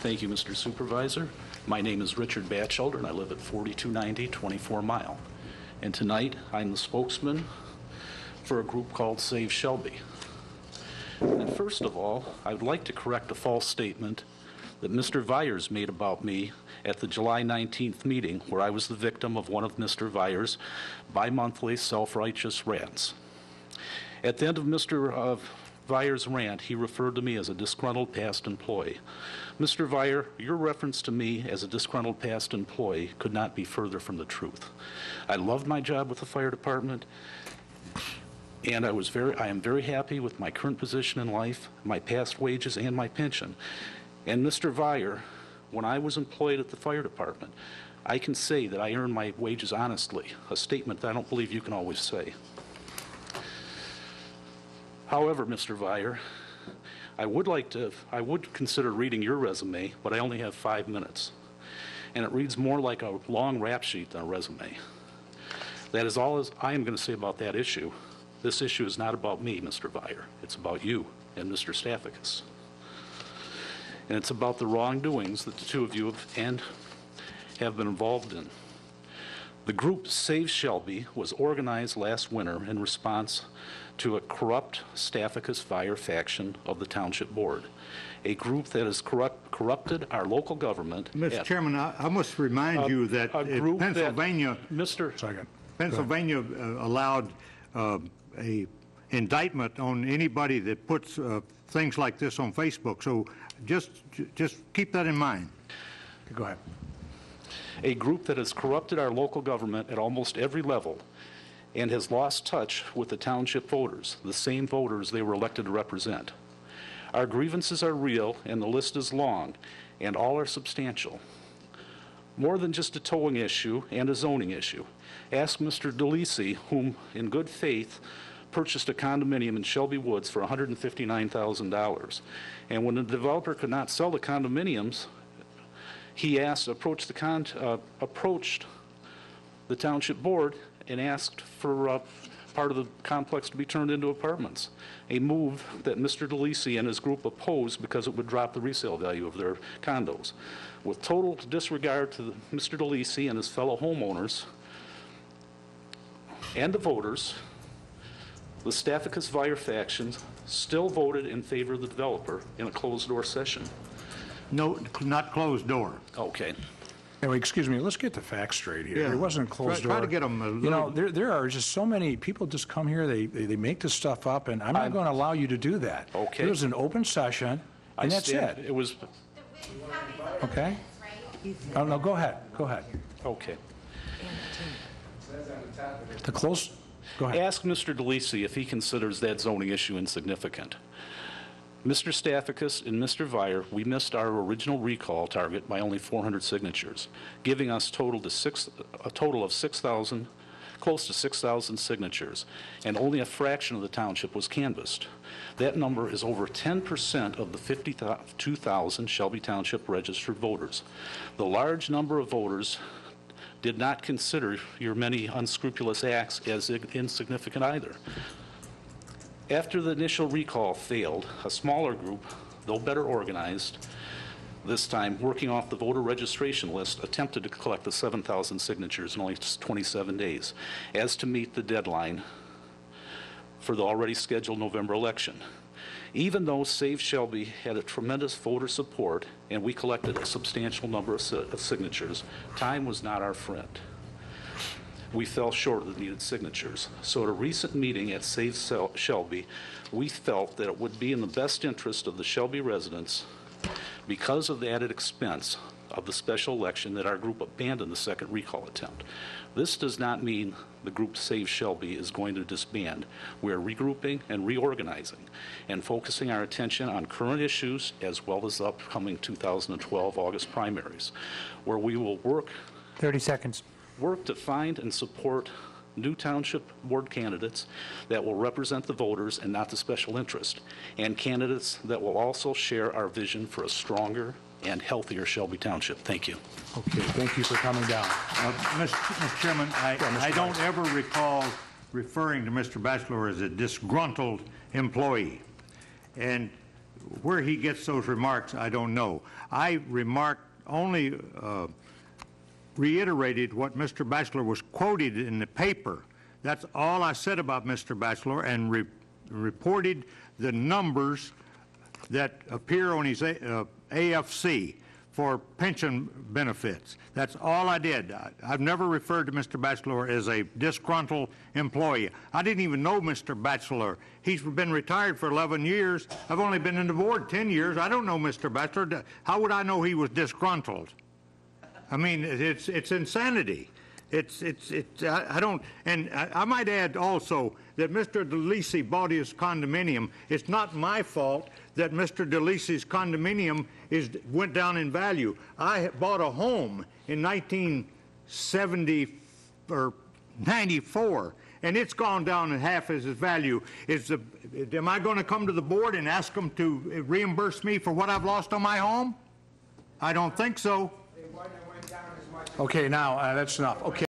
Thank you, Mr. Supervisor. My name is Richard Batchelder, and I live at 4290 24 Mile. And tonight, I'm the spokesman for a group called Save Shelby. And first of all, I would like to correct a false statement that Mr. Vyers made about me at the July 19th meeting, where I was the victim of one of Mr. Vyers' bi-monthly self-righteous rants. At the end of Mr. Vyers' rant, he referred to me as a disgruntled past employee. Mr. Vyer, your reference to me as a disgruntled past employee could not be further from the truth. I loved my job with the fire department, and I am very happy with my current position in life, my past wages, and my pension. And Mr. Vyer, when I was employed at the fire department, I can say that I earned my wages honestly, a statement that I don't believe you can always say. However, Mr. Vyer, I would consider reading your resume, but I only have 5 minutes. And it reads more like a long rap sheet than a resume. That is all I am going to say about that issue. This issue is not about me, Mr. Vyer. It's about you and Mr. Stathakis. And it's about the wrongdoings that the two of you have been involved in. The group Save Shelby was organized last winter in response to a corrupt Stathakis Vyer faction of the Township Board, a group that has corrupted our local government. Mr. Chairman, I must remind you that Pennsylvania, Pennsylvania allowed a indictment on anybody that puts things like this on Facebook. So just keep that in mind. Go ahead. A group that has corrupted our local government at almost every level and has lost touch with the township voters, the same voters they were elected to represent. Our grievances are real, and the list is long, and all are substantial. More than just a towing issue and a zoning issue. Ask Mr. DeLisi, whom in good faith purchased a condominium in Shelby Woods for $159,000. And when the developer could not sell the condominiums, he approached the township board and asked for part of the complex to be turned into apartments, a move that Mr. DeLisi and his group opposed because it would drop the resale value of their condos. With total disregard to Mr. DeLisi and his fellow homeowners and the voters, the Stathakis Vyer faction still voted in favor of the developer in a closed-door session. No, not closed door. Okay. Anyway, excuse me, let's get the facts straight here. Yeah. It wasn't a closed door. Try to get them a little... You know, there are just so many people just come here, they make this stuff up, and I'm not going to allow you to do that. Okay. It was an open session, and that's it. It was... Okay? Oh, no, go ahead. Go ahead. Okay. The close... Go ahead. Ask Mr. DeLisi if he considers that zoning issue insignificant. Mr. Stathakis and Mr. Vyer, we missed our original recall target by only 400 signatures, giving us a total of 6,000, close to 6,000 signatures, and only a fraction of the township was canvassed. That number is over 10% of the 52,000 Shelby Township registered voters. The large number of voters did not consider your many unscrupulous acts as insignificant either. After the initial recall failed, a smaller group, though better organized, this time working off the voter registration list, attempted to collect the 7,000 signatures in only 27 days, as to meet the deadline for the already scheduled November election. Even though Save Shelby had a tremendous voter support and we collected a substantial number of signatures, time was not our friend. We fell short of the needed signatures. So at a recent meeting at Save Shelby, we felt that it would be in the best interest of the Shelby residents, because of the added expense of the special election, that our group abandoned the second recall attempt. This does not mean the group Save Shelby is going to disband. We are regrouping and reorganizing and focusing our attention on current issues as well as the upcoming 2012 August primaries, where we will work 30 seconds. Work to find and support new township board candidates that will represent the voters and not the special interest, and candidates that will also share our vision for a stronger and healthier Shelby Township. Thank you. Okay, thank you for coming down. Mr. Chairman, I don't ever recall referring to Mr. Batchelder as a disgruntled employee. And where he gets those remarks, I don't know. I only reiterated what Mr. Batchelder was quoted in the paper. That's all I said about Mr. Batchelder, and reported the numbers that appear on his AFC for pension benefits. That's all I did. I've never referred to Mr. Batchelder as a disgruntled employee. I didn't even know Mr. Batchelder. He's been retired for 11 years. I've only been in the board 10 years. I don't know Mr. Batchelder. How would I know he was disgruntled? I mean, it's insanity. I don't, and I might add also that Mr. DeLisi bought his condominium. It's not my fault that Mr. DeLisi's condominium went down in value. I bought a home in 1970 or 94, and it's gone down in half as its value. Am I going to come to the board and ask them to reimburse me for what I've lost on my home? I don't think so. Okay, now, that's enough. Okay.